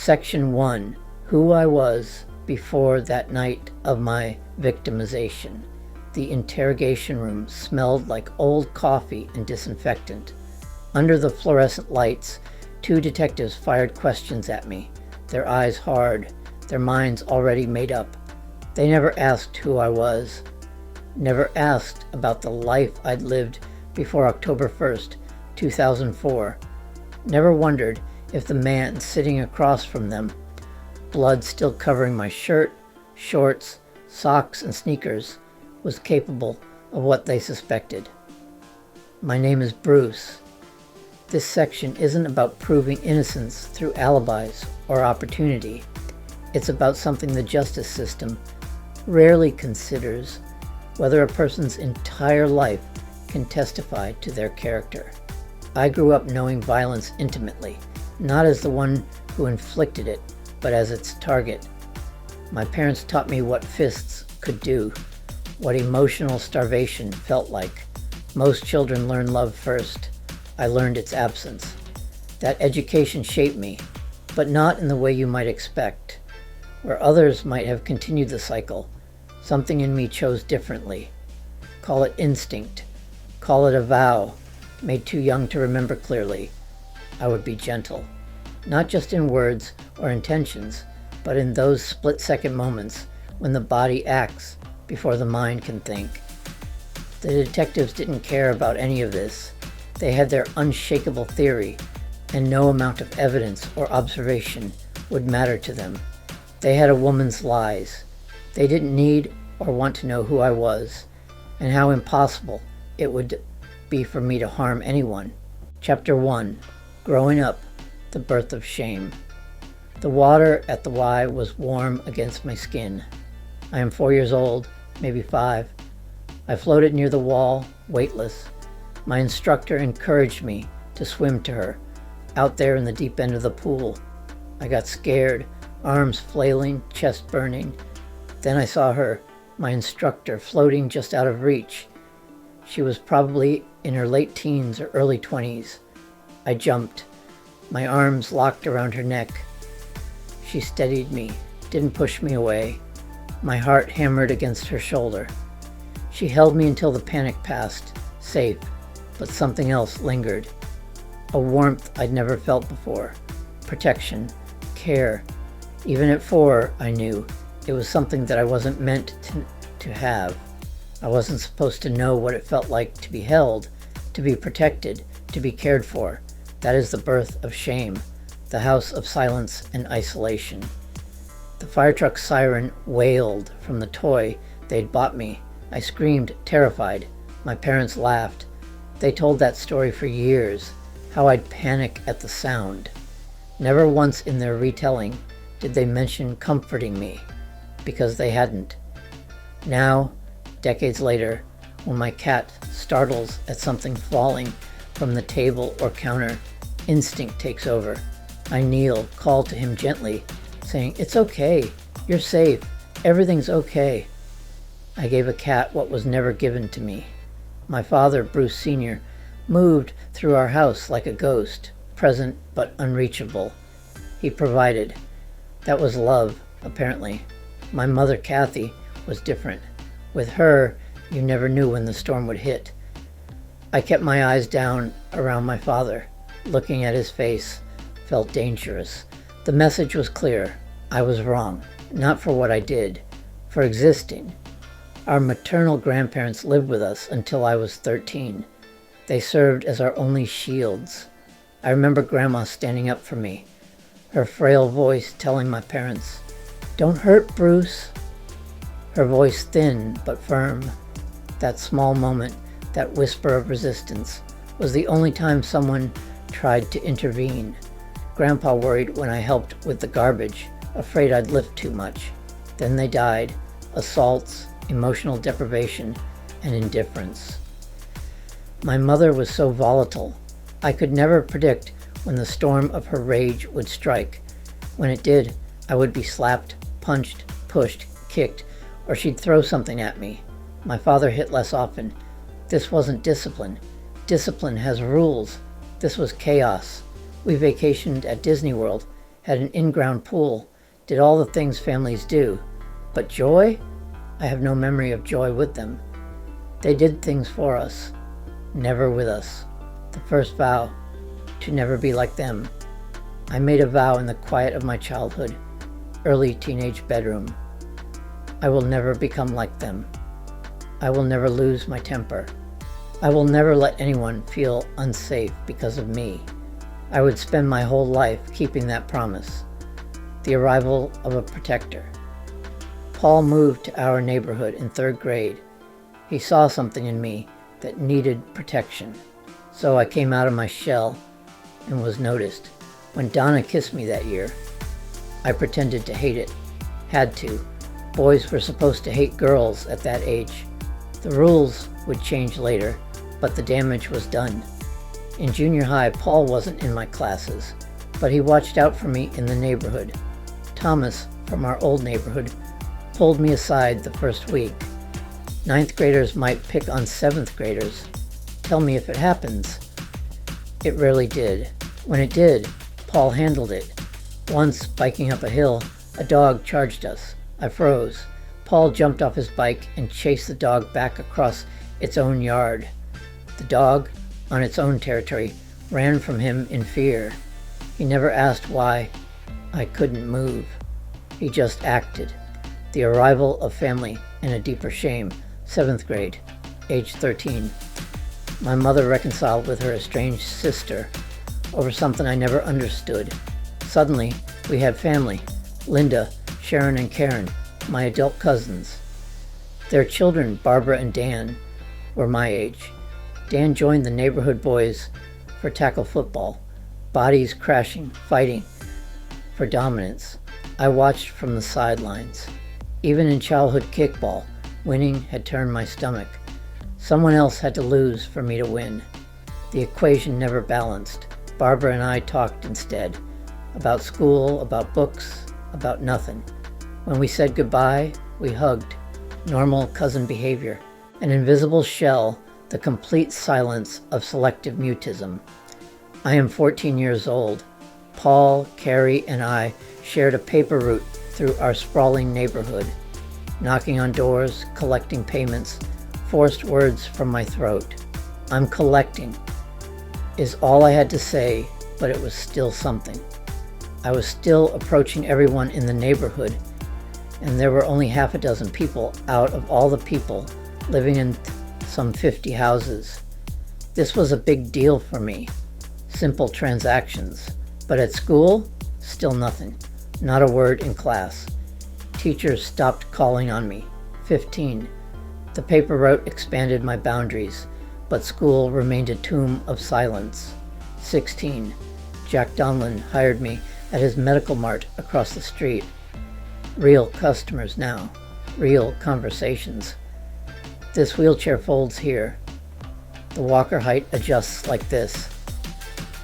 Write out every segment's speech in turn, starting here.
Section 1. Who I was before that night of my victimization. The interrogation room smelled like old coffee and disinfectant. Under the fluorescent lights, 2 detectives fired questions at me, their eyes hard, their minds already made up. They never asked who I was, never asked about the life I'd lived before October 1st, 2004, never wondered if the man sitting across from them, blood still covering my shirt, shorts, socks, and sneakers, was capable of what they suspected. My name is Bruce. This section isn't about proving innocence through alibis or opportunity. It's about something the justice system rarely considers: whether a person's entire life can testify to their character. I grew up knowing violence intimately, not as the one who inflicted it, but as its target. My parents taught me what fists could do, what emotional starvation felt like. Most children learn love first. I learned its absence. That education shaped me, but not in the way you might expect. Where others might have continued the cycle, something in me chose differently. Call it instinct. Call it a vow, made too young to remember clearly. I would be gentle, not just in words or intentions, but in those split-second moments when the body acts before the mind can think. The detectives didn't care about any of this. They had their unshakable theory, and no amount of evidence or observation would matter to them. They had a woman's lies. They didn't need or want to know who I was, and how impossible it would be for me to harm anyone. Chapter 1. Growing Up, the Birth of Shame. The water at the Y was warm against my skin. I am 4 years old, maybe 5. I floated near the wall, weightless. My instructor encouraged me to swim to her, out there in the deep end of the pool. I got scared, arms flailing, chest burning. Then I saw her, my instructor, floating just out of reach. She was probably in her late teens or early 20s. I jumped, my arms locked around her neck. She steadied me, didn't push me away. My heart hammered against her shoulder. She held me until the panic passed, safe, but something else lingered. A warmth I'd never felt before. Protection, care. Even at 4, I knew it was something that I wasn't meant to have. I wasn't supposed to know what it felt like to be held, to be protected, to be cared for. That is the birth of shame, the house of silence and isolation. The fire truck siren wailed from the toy they'd bought me. I screamed, terrified. My parents laughed. They told that story for years, how I'd panic at the sound. Never once in their retelling did they mention comforting me, because they hadn't. Now, decades later, when my cat startles at something falling from the table or counter, instinct takes over. I kneel, call to him gently, saying, "It's okay, you're safe, everything's okay." I gave a cat what was never given to me. My father, Bruce Sr., moved through our house like a ghost, present but unreachable. He provided. That was love, apparently. My mother, Kathy, was different. With her, you never knew when the storm would hit. I kept my eyes down around my father. Looking at his face felt dangerous. The message was clear. I was wrong, not for what I did, for existing. Our maternal grandparents lived with us until I was 13. They served as our only shields. I remember Grandma standing up for me, her frail voice telling my parents, "Don't hurt Bruce." Her voice thin but firm. That small moment, that whisper of resistance, was the only time someone tried to intervene. Grandpa worried when I helped with the garbage, afraid I'd lift too much. Then they died. Assaults, emotional deprivation, and indifference. My mother was so volatile. I could never predict when the storm of her rage would strike. When it did, I would be slapped, punched, pushed, kicked, or she'd throw something at me. My father hit less often. This wasn't discipline. Discipline has rules. This was chaos. We vacationed at Disney World. had an in-ground pool, did all the things families do. But joy? I have no memory of joy with them. They did things for us, never with us. The first vow, to never be like them. I made a vow in the quiet of my childhood, early teenage bedroom. I will never become like them. I will never lose my temper. I will never let anyone feel unsafe because of me. I would spend my whole life keeping that promise. The arrival of a protector. Paul moved to our neighborhood in 3rd grade. He saw something in me that needed protection. So I came out of my shell and was noticed. When Donna kissed me that year, I pretended to hate it. Had to. Boys were supposed to hate girls at that age. The rules would change later, but the damage was done. In junior high, Paul wasn't in my classes, but he watched out for me in the neighborhood. Thomas, from our old neighborhood, pulled me aside the first week. 9th graders might pick on 7th graders. Tell me if it happens. It rarely did. When it did, Paul handled it. Once, biking up a hill, a dog charged us. I froze. Paul jumped off his bike and chased the dog back across its own yard. The dog, on its own territory, ran from him in fear. He never asked why I couldn't move. He just acted. The arrival of family and a deeper shame. 7th grade, age 13. My mother reconciled with her estranged sister over something I never understood. Suddenly, we had family. Linda, Sharon, and Karen, my adult cousins. Their children, Barbara and Dan, were my age. Dan joined the neighborhood boys for tackle football, bodies crashing, fighting for dominance. I watched from the sidelines. Even in childhood kickball, winning had turned my stomach. Someone else had to lose for me to win. The equation never balanced. Barbara and I talked instead. About school, about books, about nothing. When we said goodbye, we hugged. Normal cousin behavior. An invisible shell, the complete silence of selective mutism. I am 14 years old. Paul, Carrie, and I shared a paper route through our sprawling neighborhood. Knocking on doors, collecting payments, forced words from my throat. I'm collecting is all I had to say, but it was still something. I was still approaching everyone in the neighborhood, and there were only half a dozen people out of all the people living in some 50 houses. This was a big deal for me. Simple transactions. But at school, still nothing. Not a word in class. Teachers stopped calling on me. 15. The paper route expanded my boundaries, but school remained a tomb of silence. 16. Jack Donlin hired me at his medical mart across the street. Real customers now. Real conversations. This wheelchair folds here. The walker height adjusts like this.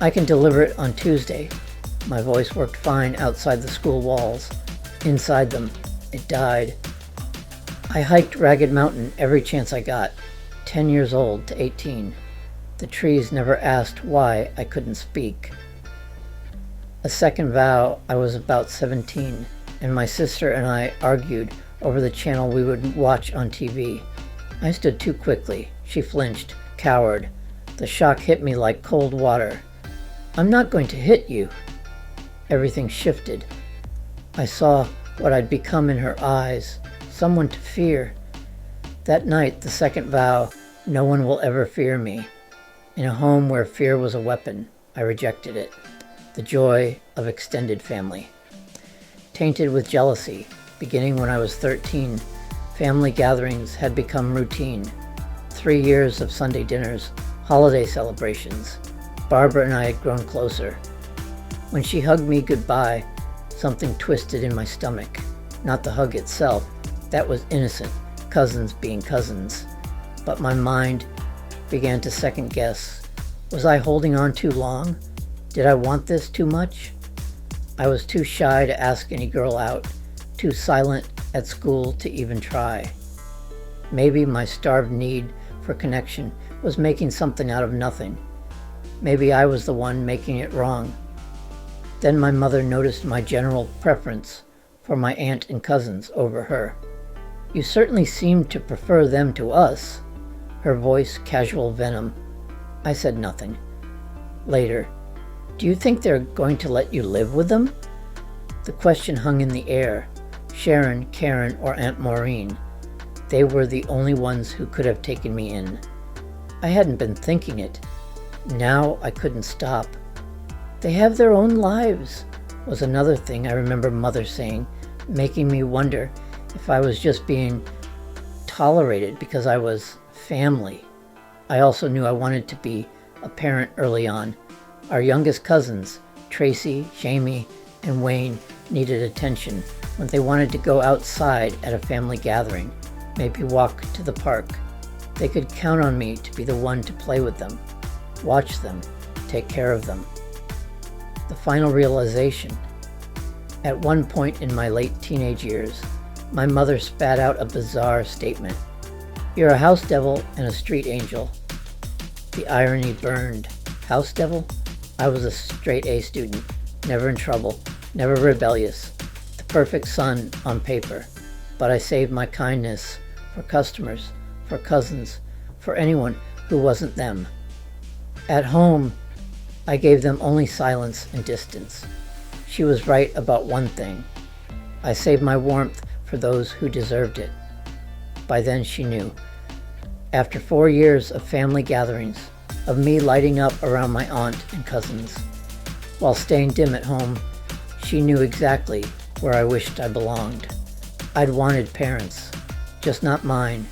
I can deliver it on Tuesday. My voice worked fine outside the school walls. Inside them, it died. I hiked Ragged Mountain every chance I got, 10 years old to 18. The trees never asked why I couldn't speak. A second vow, I was about 17, and my sister and I argued over the channel we would watch on TV. I stood too quickly. She flinched, cowered. The shock hit me like cold water. I'm not going to hit you. Everything shifted. I saw what I'd become in her eyes, someone to fear. That night, the second vow, no one will ever fear me. In a home where fear was a weapon, I rejected it. The joy of extended family. Tainted with jealousy, beginning when I was 13, family gatherings had become routine. 3 years of Sunday dinners, holiday celebrations. Barbara and I had grown closer. When she hugged me goodbye, something twisted in my stomach. Not the hug itself, that was innocent, cousins being cousins. But my mind began to second guess. Was I holding on too long? Did I want this too much? I was too shy to ask any girl out, too silent at school to even try. Maybe my starved need for connection was making something out of nothing. Maybe I was the one making it wrong. Then my mother noticed my general preference for my aunt and cousins over her. "You certainly seem to prefer them to us." Her voice casual venom. I said nothing. Later, "Do you think they're going to let you live with them?" The question hung in the air. Sharon, Karen, or Aunt Maureen. They were the only ones who could have taken me in. I hadn't been thinking it. Now I couldn't stop. "They have their own lives," was another thing I remember Mother saying, making me wonder if I was just being tolerated because I was family. I also knew I wanted to be a parent early on. Our youngest cousins, Tracy, Jamie, and Wayne, needed attention when they wanted to go outside at a family gathering, maybe walk to the park. They could count on me to be the one to play with them, watch them, take care of them. The final realization. At one point in my late teenage years, my mother spat out a bizarre statement. "You're a house devil and a street angel." The irony burned. House devil? I was a straight A student, never in trouble, never rebellious, the perfect son on paper. But I saved my kindness for customers, for cousins, for anyone who wasn't them. At home, I gave them only silence and distance. She was right about one thing. I saved my warmth for those who deserved it. By then she knew. After 4 years of family gatherings, of me lighting up around my aunt and cousins, while staying dim at home, she knew exactly where I wished I belonged. I'd wanted parents, just not mine,